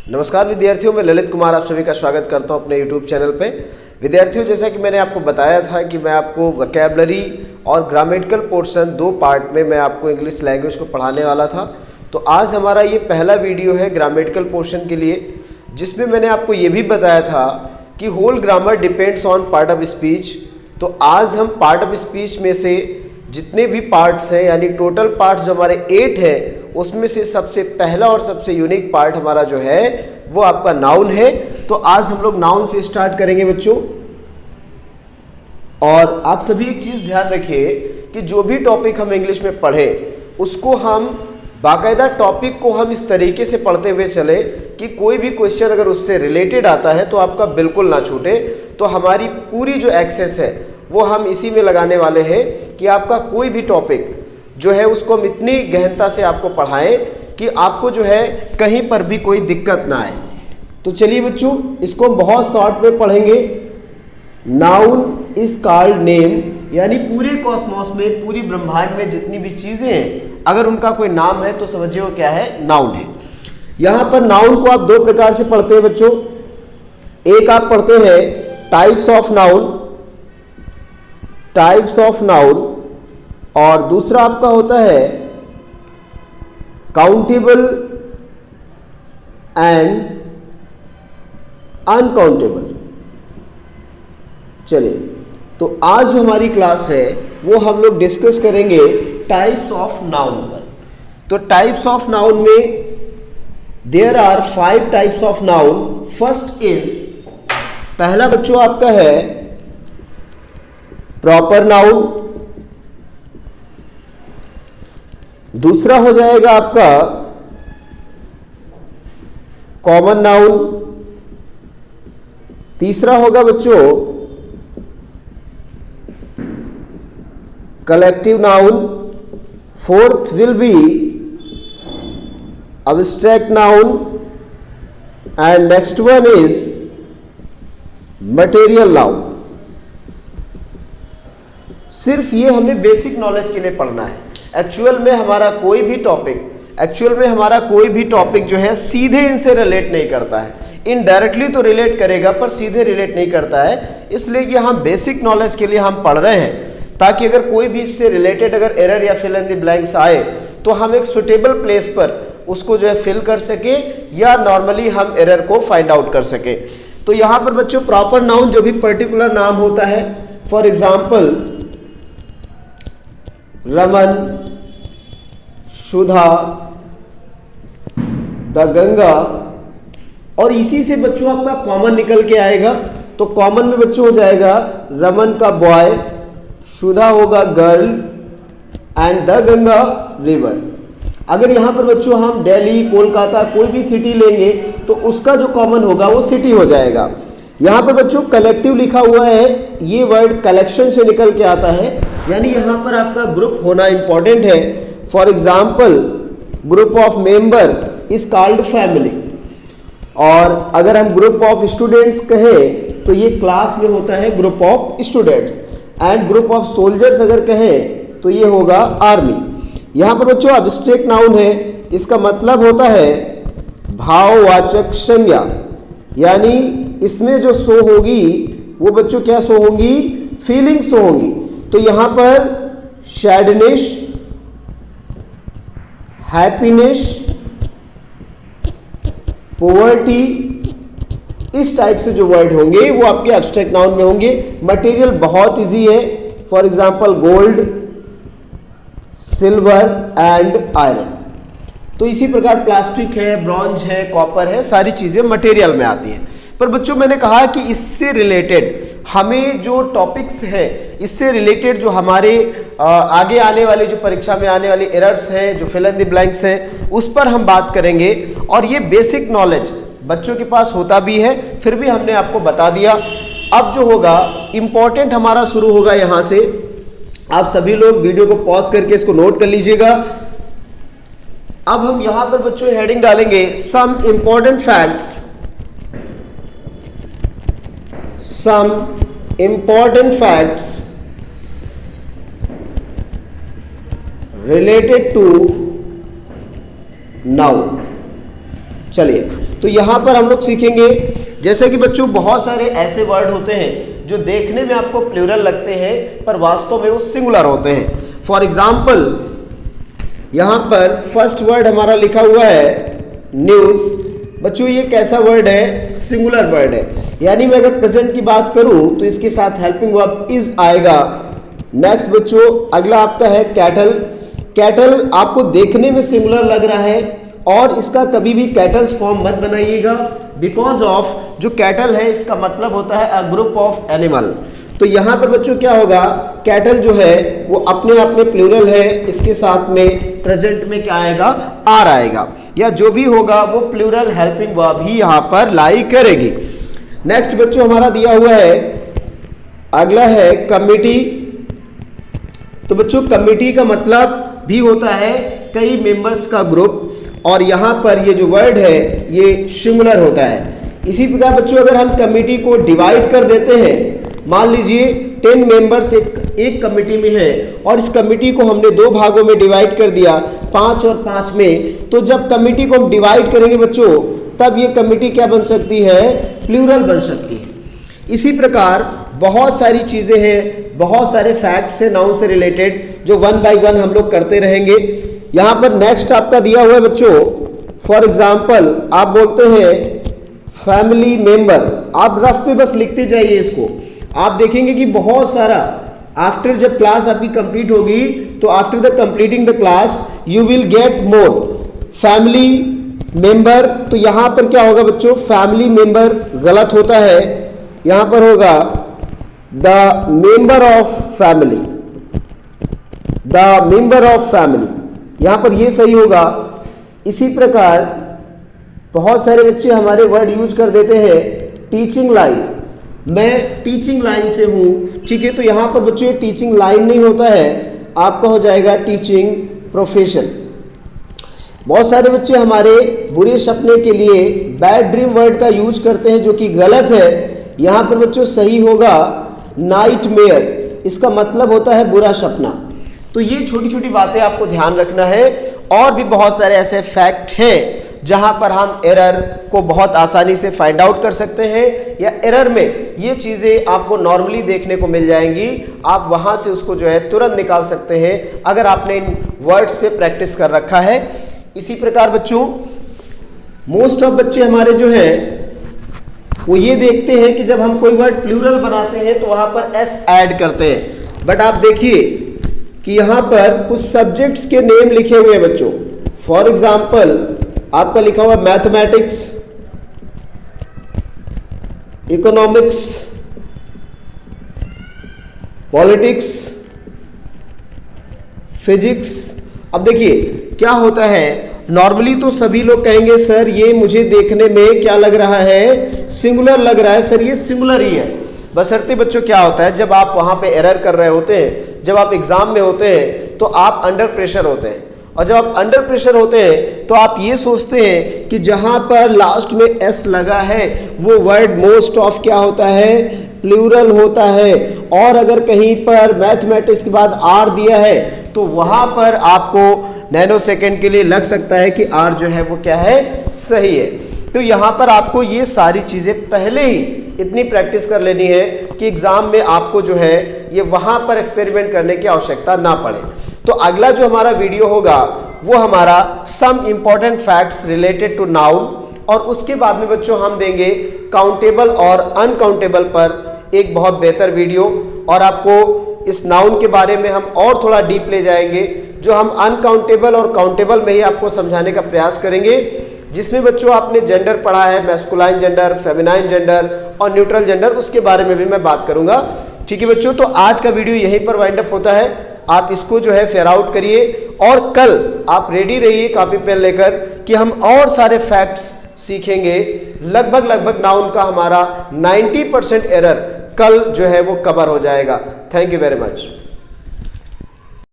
नमस्कार विद्यार्थियों, मैं ललित कुमार आप सभी का स्वागत करता हूं अपने YouTube चैनल पे। विद्यार्थियों, जैसा कि मैंने आपको बताया था कि मैं आपको वोकैबुलरी और ग्रामेटिकल पोर्शन दो पार्ट में मैं आपको इंग्लिश लैंग्वेज को पढ़ाने वाला था। तो आज हमारा ये पहला वीडियो है ग्रामेटिकल पोर्शन के लिए, जिसमें मैंने आपको ये भी बताया था कि whole grammar depends on part of speech. तो आज हम पार्ट ऑफ स्पीच में से जितने भी पार्ट्स हैं, यानी टोटल पार्ट्स जो हमारे 8 हैं, उसमें से सबसे पहला और सबसे यूनिक पार्ट हमारा जो है वो आपका नाउन है। तो आज हम लोग नाउन से स्टार्ट करेंगे बच्चों। और आप सभी एक चीज़ ध्यान रखिए कि जो भी टॉपिक हम इंग्लिश में पढ़ें उसको हम बाकायदा टॉपिक को हम इस तरीके से पढ़ते हुए चले कि कोई भी क्वेश्चन अगर उससे रिलेटेड आता है तो आपका बिल्कुल ना छूटे। तो हमारी पूरी जो एक्सेस है वो हम इसी में लगाने वाले हैं कि आपका कोई भी टॉपिक जो है उसको हम इतनी गहनता से आपको पढ़ाएं कि आपको जो है कहीं पर भी कोई दिक्कत ना आए। तो चलिए बच्चों, इसको हम बहुत शॉर्ट में पढ़ेंगे। नाउन इज कॉल्ड नेम, यानी पूरे कॉस्मॉस में, पूरी ब्रह्मांड में जितनी भी चीजें हैं अगर उनका कोई नाम है तो समझिए वो क्या है, नाउन है। यहां पर नाउन को आप दो प्रकार से पढ़ते हैं बच्चों। एक आप पढ़ते हैं types of noun, types of noun, और दूसरा आपका होता है काउंटेबल एंड अनकाउंटेबल। चलिए, तो आज जो हमारी क्लास है वो हम लोग डिस्कस करेंगे टाइप्स ऑफ नाउन पर। तो टाइप्स ऑफ नाउन में there are 5 types of noun. First is, पहला बच्चों आपका है प्रॉपर नाउन, दूसरा हो जाएगा आपका कॉमन नाउन, तीसरा होगा बच्चों collective noun, fourth will be abstract noun, and next one is material noun. सिर्फ ये हमें बेसिक नॉलेज के लिए पढ़ना है। एक्चुअल में हमारा कोई भी टॉपिक जो है सीधे इनसे रिलेट नहीं करता है। इनडायरेक्टली तो रिलेट करेगा पर सीधे रिलेट नहीं करता है। इसलिए ये हम बेसिक नॉलेज के लिए हम पढ़ रहे हैं, ताकि अगर कोई भी इससे रिलेटेड अगर एरर या फिल इन द ब्लैंक्स आए तो हम एक सुटेबल प्लेस पर उसको जो है फिल कर सके, या नॉर्मली हम एरर को फाइंड आउट कर सके। तो यहाँ पर बच्चों प्रॉपर नाउन जो भी पर्टिकुलर नाम होता है, for example Raman, Sudha, the Ganga, और इसी से बच्चों अपना कॉमन निकल के आएगा। तो कॉमन में बच्चों हो जाएगा रमन का बॉय, सुधा होगा girl, and the Ganga river. अगर यहां पर बच्चों हम दिल्ली, कोलकाता कोई भी सिटी लेंगे तो उसका जो कॉमन होगा वो सिटी हो जाएगा। यहां पर बच्चों कलेक्टिव लिखा हुआ है, ये वर्ड कलेक्शन से निकल के आता है, यानी यहां पर आपका ग्रुप होना इंपॉर्टेंट है। For example group of member is called family. और अगर हम ग्रुप ऑफ स्टूडेंट्स कहें तो ये क्लास में होता है group of students, and group of soldiers अगर कहें तो ये होगा आर्मी। यहां पर बच्चों अब्स्ट्रैक्ट नाउन है, इसका मतलब होता है भाववाचक संज्ञा, यानी इसमें जो शो होगी वो बच्चों क्या शो होंगी, फीलिंग शो होंगी। तो यहां पर सैडनेस, हैप्पीनेस, पॉवर्टी, इस टाइप से जो वर्ड होंगे वो आपके एब्स्ट्रैक्ट नाउन में होंगे। मटेरियल बहुत इजी है, for example gold, silver and iron. तो इसी प्रकार प्लास्टिक है, ब्रॉन्ज है, कॉपर है, सारी चीजें मटेरियल में आती हैं। पर बच्चों मैंने कहा कि इससे रिलेटेड हमें जो टॉपिक्स है, इससे रिलेटेड जो हमारे आगे आने वाली जो परीक्षा में आने वाली एरर्स हैं, जो फिल इन द ब्लैंक्स हैं, उस पर हम बात करेंगे। और ये बेसिक नॉलेज बच्चों के पास होता भी है, फिर भी हमने आपको बता दिया। अब जो होगा इंपॉर्टेंट हमारा शुरू होगा यहां से। आप सभी लोग वीडियो को पॉज करके इसको नोट कर लीजिएगा। अब हम यहां पर बच्चों हेडिंग डालेंगे some important facts, some important facts related to noun. चलिए तो यहाँ पर हम लोग सीखेंगे, जैसे कि बच्चों बहुत सारे ऐसे वर्ड होते हैं जो देखने में आपको प्लूरल लगते हैं पर वास्तव में वो सिंगुलर होते हैं। फॉर एग्जाम्पल यहाँ पर फर्स्ट वर्ड हमारा लिखा हुआ है न्यूज़। बच्चों ये कैसा वर्ड है? सिंगुलर वर्ड है, यानी मैं अगर प्रेजेंट की बात करूं तो इसके साथ हेल्पिंग वर्ब इज आएगा। नेक्स्ट बच्चों अगला आपका है कैटल। कैटल आपको देखने में सिंगुलर लग रहा है और इसका कभी भी कैटल्स फॉर्म मत बनाइएगा, बिकॉज ऑफ जो कैटल है इसका मतलब होता है अ ग्रुप ऑफ एनिमल। तो यहाँ पर बच्चों क्या होगा, कैटल जो है वो अपने आप में प्लूरल है, इसके साथ में प्रेजेंट में क्या आएगा? आर आएगा, या जो भी होगा वो प्लूरल हेल्पिंग वर्ब ही यहाँ पर लाई करेगी। नेक्स्ट बच्चों हमारा दिया हुआ है, अगला है कमिटी। तो बच्चों कमिटी का मतलब भी होता है कई मेंबर्स का ग्रुप, और यहाँ पर ये जो वर्ड है ये सिंगुलर होता है। इसी प्रकार बच्चों अगर हम कमिटी को डिवाइड कर देते हैं, मान लीजिए 10 मेंबर्स एक कमेटी में है और इस कमेटी को हमने 2 भागों में डिवाइड कर दिया, 5 और 5 में, तो जब कमेटी को हम डिवाइड करेंगे बच्चों तब ये कमेटी क्या बन सकती है? प्लूरल बन सकती है। इसी प्रकार बहुत सारी चीज़ें हैं, बहुत सारे फैक्ट्स हैं नाउन से रिलेटेड जो 1 बाय 1 हम लोग करते रहेंगे। यहाँ पर नेक्स्ट आपका दिया हुआ है बच्चों, फॉर एग्जाम्पल आप बोलते हैं फैमिली मेंबर, आप रफ पे बस लिखते जाइए इसको। आप देखेंगे कि बहुत सारा आफ्टर जब क्लास आपकी कंप्लीट होगी तो after the completing the class you will get more family member. तो यहाँ पर क्या होगा बच्चों? फैमिली मेंबर गलत होता है, यहाँ पर होगा the member of family, the member of family, यहाँ पर ये सही होगा। इसी प्रकार बहुत सारे बच्चे हमारे वर्ड यूज कर देते हैं टीचिंग लाइन, मैं टीचिंग लाइन से हूँ, ठीक है, तो यहाँ पर बच्चों ये टीचिंग लाइन नहीं होता है, आपका हो जाएगा टीचिंग प्रोफेशन। बहुत सारे बच्चे हमारे बुरे सपने के लिए बैड ड्रीम वर्ड का यूज करते हैं जो कि गलत है। यहाँ पर बच्चों सही होगा नाइटमेयर, इसका मतलब होता है बुरा सपना। तो ये छोटी छोटी बातें आपको ध्यान रखना है। और भी बहुत सारे ऐसे फैक्ट हैं जहां पर हम एरर को बहुत आसानी से फाइंड आउट कर सकते हैं, या एरर में ये चीज़ें आपको नॉर्मली देखने को मिल जाएंगी, आप वहां से उसको जो है तुरंत निकाल सकते हैं अगर आपने इन वर्ड्स पे प्रैक्टिस कर रखा है। इसी प्रकार बच्चों मोस्ट ऑफ बच्चे हमारे जो हैं वो ये देखते हैं कि जब हम कोई वर्ड प्लूरल बनाते हैं तो वहां पर एस ऐड करते हैं, बट आप देखिए कि यहाँ पर कुछ सब्जेक्ट्स के नेम लिखे हुए हैं बच्चों। फॉर एग्जाम्पल आपका लिखा हुआ मैथमेटिक्स, इकोनॉमिक्स, पॉलिटिक्स, फिजिक्स। अब देखिए क्या होता है, नॉर्मली तो सभी लोग कहेंगे सर ये मुझे देखने में क्या लग रहा है? सिंगुलर लग रहा है सर, ये सिंगुलर ही है। बशर्ते बच्चों क्या होता है, जब आप वहां पे एरर कर रहे होते हैं, जब आप एग्जाम में होते हैं तो आप अंडर प्रेशर होते हैं, और जब आप अंडर प्रेशर होते हैं तो आप ये सोचते हैं कि जहां पर लास्ट में एस लगा है वो वर्ड मोस्ट ऑफ क्या होता है? प्लूरल होता है। और अगर कहीं पर मैथमेटिक्स के बाद आर दिया है तो वहां पर आपको नैनो सेकेंड के लिए लग सकता है कि आर जो है वो क्या है? सही है। तो यहाँ पर आपको ये सारी चीज़ें पहले ही इतनी प्रैक्टिस कर लेनी है कि एग्जाम में आपको जो है ये वहाँ पर एक्सपेरिमेंट करने की आवश्यकता ना पड़े। तो अगला जो हमारा वीडियो होगा वो हमारा some important facts related to noun, और उसके बाद में बच्चों हम देंगे काउंटेबल और अनकाउंटेबल पर एक बहुत बेहतर वीडियो, और आपको इस नाउन के बारे में हम और थोड़ा डीप ले जाएंगे जो हम अनकाउंटेबल और काउंटेबल में ही आपको समझाने का प्रयास करेंगे, जिसमें बच्चों आपने जेंडर पढ़ा है, मैस्कुलाइन जेंडर, फेमिनाइन जेंडर और न्यूट्रल जेंडर, उसके बारे में भी मैं बात करूंगा। ठीक है बच्चों, तो आज का वीडियो यहीं पर वाइंड अप होता है। आप इसको जो है फेयर आउट करिए और कल आप रेडी रहिए कॉपी पेन लेकर कि हम और सारे फैक्ट्स सीखेंगे। लगभग नाउन का हमारा 90% एरर कल जो है वो कवर हो जाएगा। Thank you very much.